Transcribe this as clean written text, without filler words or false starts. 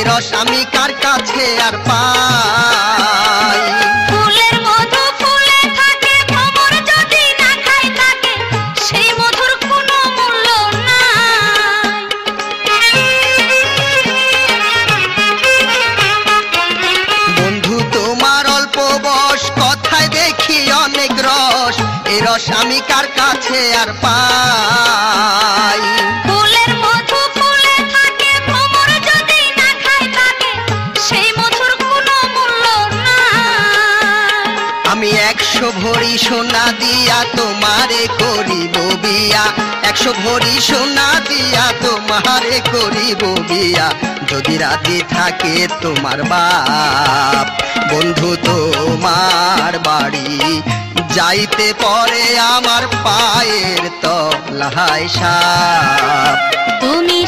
রস আমি কার কাছে আর পাই। ফুলের মধু ফুলে থাকে, ভ্রমর যদি না খায় থাকে, সেই মধুর কোনো মূল্য নাই। বন্ধু তোমার অল্প বয়স, কথায় দেখি অনেক রস, এই রস আমি কার কাছে আর পাই। ফুলের মধু ফুলে থাকে, ভ্রমর যদি না খায় থাকে, সেই মধুর কোনো মূল্য নাই। আমি 100 ভরি সোনা দিয়া তোমারে করিব বিয়া, 100 ভরি সোনা দিয়া তোমারে করিব বিয়া, যদি রাতে থাকে তোমার বাপ। বন্ধু তোমার বাড়ি যাইতে পরে আমার পায়ের তলায় সাপ। তুমি